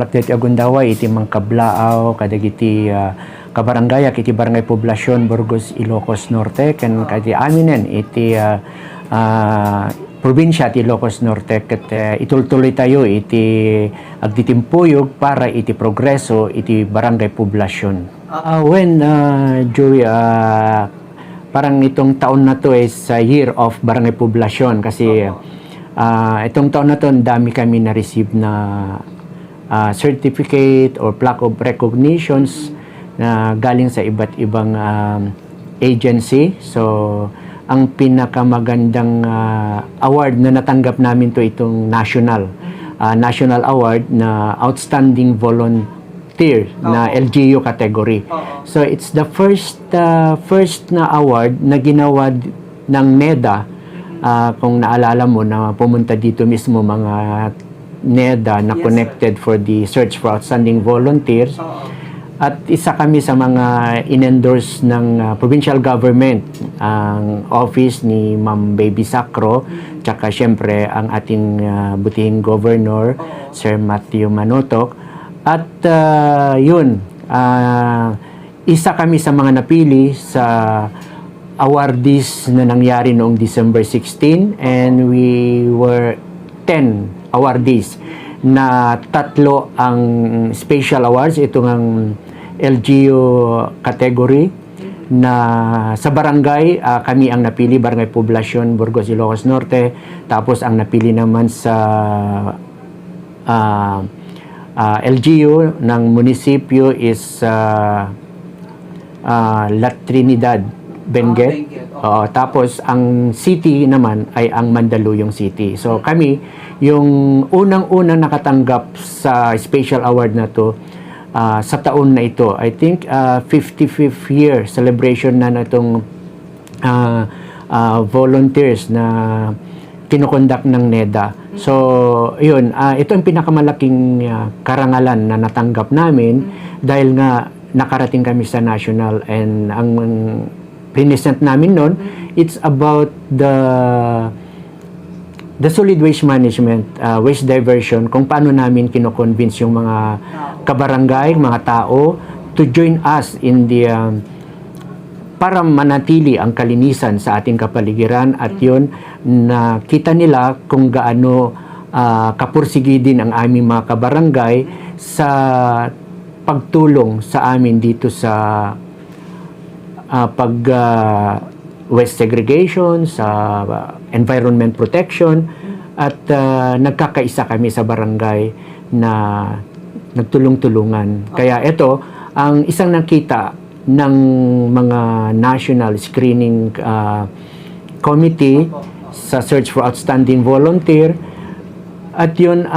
balakdet Agundawa iti Mangkablaaw kadagiti kabarangay iti Barangay Poblacion Burgos Ilocos Norte ken kadi aminen iti probinsya ti Ilocos Norte ket itultuloy tayo iti agditimpuyog para iti progreso iti Barangay Poblacion. Joey, parang itong taon na to is year of Barangay Poblacion kasi itong taon na to dami kami na-receive na certificate or plaque of recognitions na galing sa iba't ibang agency. So ang pinakamagandang award na natanggap namin to itong national award na Outstanding Volunteer na LGU category. So it's the first na award na ginawa ng NEDA. Kung naalala mo na pumunta dito mismo mga NEDA na connected for the search for outstanding volunteers. At isa kami sa mga in-endorse ng provincial government, ang office ni Ma'am Baby Sacro, tsaka syempre ang ating butihing governor, Sir Matthew Manotoc. At isa kami sa mga napili sa awardees na nangyari noong December 16 and we were 10 awardees na 3 ang special awards, itong ang LGU category na sa barangay, kami ang napili, Barangay Poblacion, Burgos, Ilocos Norte. Tapos ang napili naman sa LGU ng munisipyo is La Trinidad, Benguet. Tapos ang city naman ay ang Mandaluyong City. So kami, yung unang-unang nakatanggap sa special award na to sa taon na ito. I think 55th year celebration na itong volunteers na kinokondak ng NEDA. So, yun, ito ang pinakamalaking karangalan na natanggap namin dahil nga nakarating kami sa national and ang present namin noon, it's about the solid waste management, waste diversion, kung paano namin kino-convince yung mga kabarangay, mga tao to join us in the para manatili ang kalinisan sa ating kapaligiran at yun nakita nila kung gaano kapursigidin ang aming mga kabarangay sa pagtulong sa amin dito sa waste segregation, sa environment protection at nagkakaisa kami sa barangay na nagtulong-tulungan. Kaya ito, ang isang nakita ng mga national screening committee sa search for outstanding volunteer at yun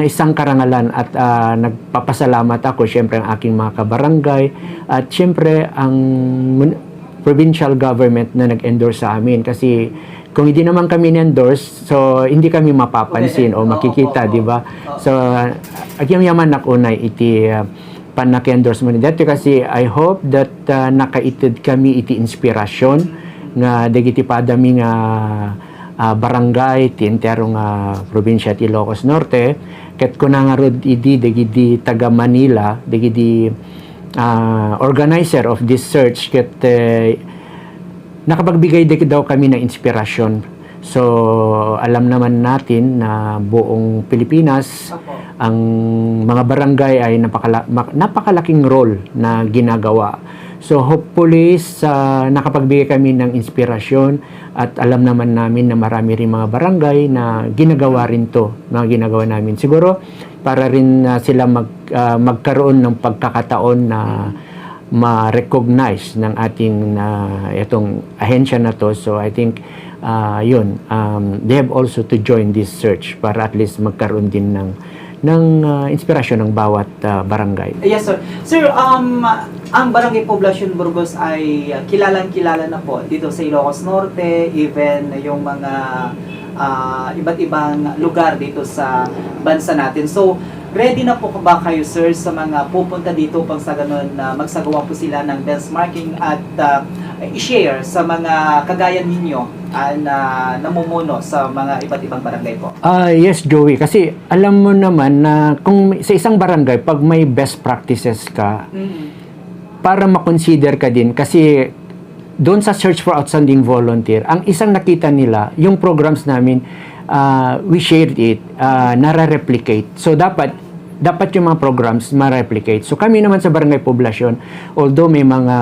isang karangalan at nagpapasalamat ako syempre ang aking mga kabarangay at syempre ang provincial government na nag-endorse sa amin kasi kung hindi naman kami na-endorse, so hindi kami mapapansin o makikita, di ba? So, agyam-yaman ako na iti panaki-endorse mo ni dati kasi I hope that nakaitid kami iti inspirasyon nga dagiti padami nga barangay ti enterong probinsya ti Ilocos Norte ket kunangarod idi dagiti taga Manila dagiti organizer of this search ket nakapagbigay daw kami ng inspirasyon. So alam naman natin na buong Pilipinas ang mga barangay ay napakalaking role na ginagawa. So hopefully nakapagbigay kami ng inspirasyon at alam naman namin na marami rin mga barangay na ginagawa rin to, mga ginagawa namin. Siguro para rin sila magkaroon ng pagkakataon na ma-recognize ng ating itong ahensya na to. So I think they have also to join this search para at least magkaroon din ng inspirasyon ng bawat barangay. Yes, sir. Sir, ang Barangay Poblacion Burgos ay kilalang-kilala na po dito sa Ilocos Norte, even yung mga iba't ibang lugar dito sa bansa natin. So, ready na po ba kayo, sir, sa mga pupunta dito pang sa ganun na magsagawa po sila ng benchmarking at i-share sa mga kagaya ninyo na namumuno sa mga iba't ibang barangay po? Yes, Joey. Kasi alam mo naman na kung sa isang barangay, pag may best practices ka, para makonsider ka din. Kasi doon sa Search for Outstanding Volunteer, ang isang nakita nila, yung programs namin, we shared it, nare-replicate. So, dapat yung mga programs ma-replicate. So, kami naman sa Barangay Poblasyon, although may mga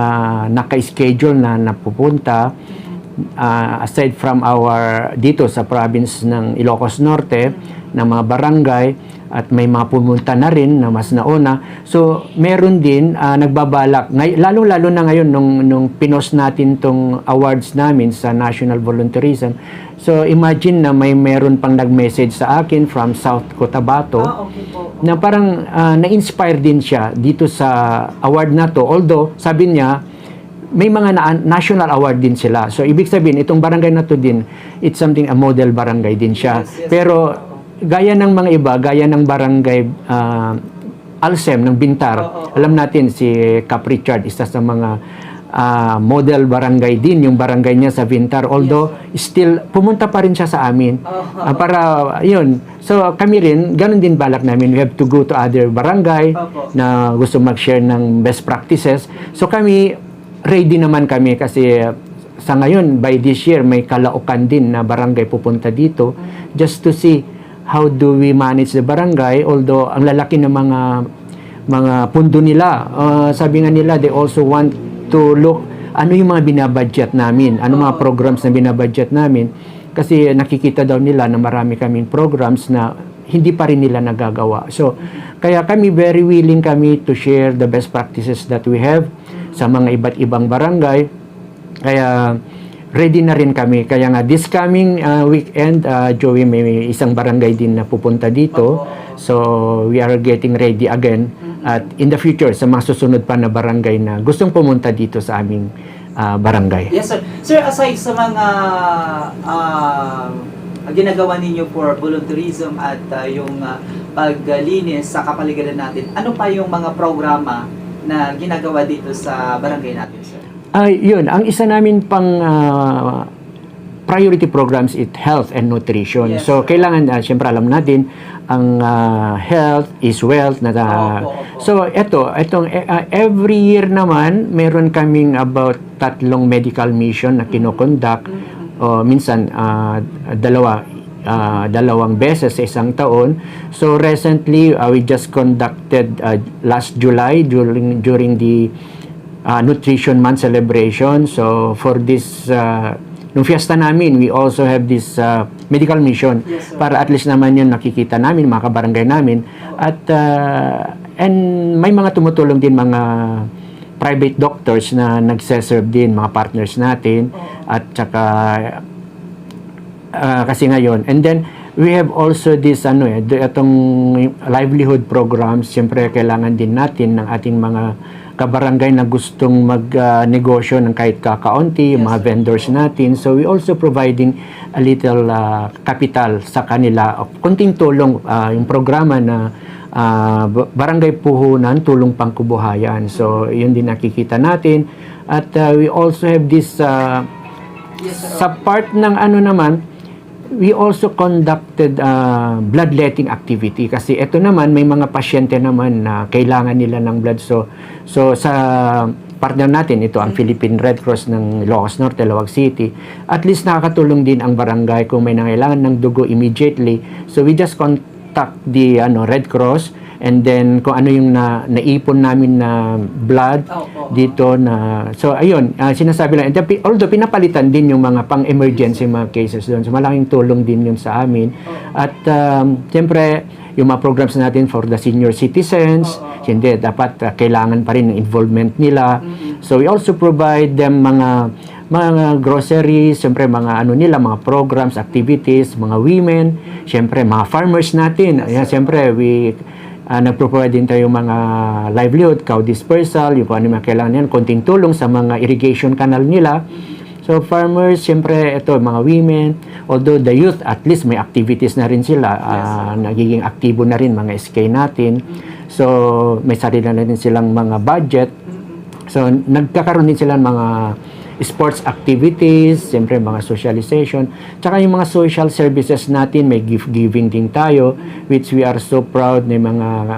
naka-schedule na napupunta, aside from dito sa province ng Ilocos Norte, ng mga barangay, at may mga pumunta na rin na mas nauna. So, meron din nagbabalak, lalo-lalo na ngayon nung pinost natin tong awards namin sa National Volunteerism. So, imagine na meron pang nag-message sa akin from South Cotabato Okay po. na parang na-inspire din siya dito sa award na to. Although, sabi niya, may mga national award din sila. So, ibig sabihin, itong barangay na to din, it's something, a model barangay din siya. Yes, yes. Pero, gaya ng mga iba, gaya ng barangay Alsem ng Bintar, alam natin si Cap Richard, isa sa mga model barangay din, yung barangay niya sa Bintar. Although, still, pumunta pa rin siya sa amin. Para, yun. So, kami rin, ganun din balak namin. We have to go to other barangay na gusto mag-share ng best practices. So, kami, ready naman kami kasi sa ngayon, by this year, may Calaucan din na barangay pupunta dito just to see how do we manage the barangay. Although, ang lalaki ng mga pundo nila, sabi nga nila, they also want to look ano yung mga binabudget namin, ano mga programs na binabudget namin. Kasi nakikita daw nila na marami kaming programs na hindi pa rin nila nagagawa. So, kaya kami very willing kami to share the best practices that we have sa mga iba't ibang barangay. Kaya ready na rin kami. Kaya nga this coming weekend, Joey, may isang barangay din na pupunta dito. So, we are getting ready again. At in the future, sa mga susunod pa na barangay na gustong pumunta dito sa aming barangay. Yes, sir. Sir, aside sa mga ginagawa ninyo for volunteerism at yung paglinis sa kapaligiran natin, ano pa yung mga programa na ginagawa dito sa barangay natin, sir? Yun, ang isa namin pang priority programs is health and nutrition. Yes, so, kailangan, siyempre alam natin, ang health is wealth. So, etong every year naman, meron kaming about 3 medical mission na kinokonduct. Minsan, dalawang beses sa isang taon. So, recently, we just conducted last July during the Nutrition Month celebration. So, for this nung fiesta namin, we also have this medical mission. Yes, para at least naman yun nakikita namin, mga kabarangay namin. At and may mga tumutulong din mga private doctors na nagse-serve din, mga partners natin. At saka kasi ngayon. And then, we have also this, itong livelihood programs. Siyempre, kailangan din natin ng ating mga kabarangay na gustong mag-negosyo ng kahit kakaunti, mga vendors natin. So, we also providing a little capital sa kanila. Kunting tulong, yung programa na Barangay Puhunan, Tulong Pangkabuhayan. So, yun din nakikita natin. At we also have this, sa part ng naman, we also conducted bloodletting activity kasi ito naman may mga pasyente naman na kailangan nila ng blood. So sa partner natin ito ang Philippine Red Cross ng Ilocos Norte, Laoag City. At least nakakatulong din ang barangay kung may nangailangan ng dugo immediately. So we just contact the Red Cross, and then kung ano yung naipon namin na blood dito na, so ayun, sinasabi lang, although pinapalitan din yung mga pang-emergency mga cases doon, so malaking tulong din yun sa amin. At siyempre yung mga programs natin for the senior citizens, hindi, dapat kailangan pa rin ng involvement nila. So we also provide them mga groceries, siyempre mga mga programs, activities, mga women, siyempre mga farmers natin. Ayan, siyempre nagpo-provide din tayo mga livelihood, cow dispersal, yung ano mga kailangan yan, konting tulong sa mga irrigation canal nila. So farmers, siyempre ito, mga women, although the youth, at least may activities na rin sila, nagiging aktibo na rin mga SK natin. So may sarili na rin silang mga budget. So nagkakaroon din sila mga sports activities, siyempre mga socialization, tsaka yung mga social services natin, may gift-giving din tayo, which we are so proud ng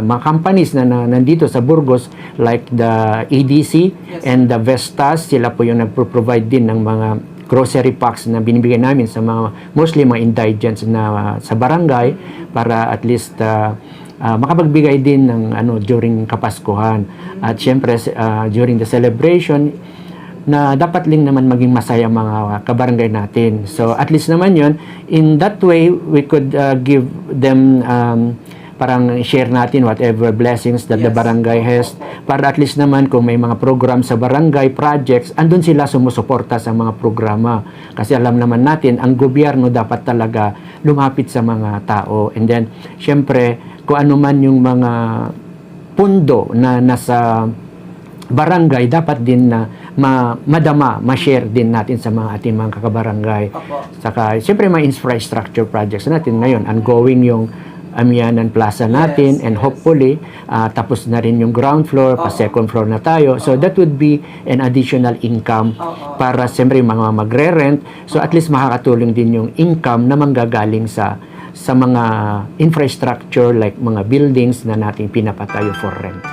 mga companies na nandito sa Burgos, like the EDC and the Vestas, sila po yung nagpo-provide din ng mga grocery packs na binibigay namin sa mga mostly mga indigents na sa barangay para at least makapagbigay din ng during Kapaskuhan. At syempre during the celebration na dapat lang naman maging masaya mga kabarangay natin. So at least naman yun, in that way we could give them parang share natin whatever blessings that the barangay has, para at least naman kung may mga program sa barangay projects, andun sila sumusuporta sa mga programa. Kasi alam naman natin, ang gobyerno dapat talaga lumapit sa mga tao. And then, syempre, kung ano man yung mga pundo na nasa barangay, dapat din na madama, ma-share din natin sa mga ating mga kakabarangay. Saka, syempre, mga infrastructure projects natin ngayon, ongoing yung Amianan Plaza natin, and hopefully tapos na rin yung ground floor, pa second floor na tayo. So that would be an additional income para siyempre mga magre-rent. So at least makakatulong din yung income na manggagaling sa mga infrastructure like mga buildings na nating pinapatayo for rent.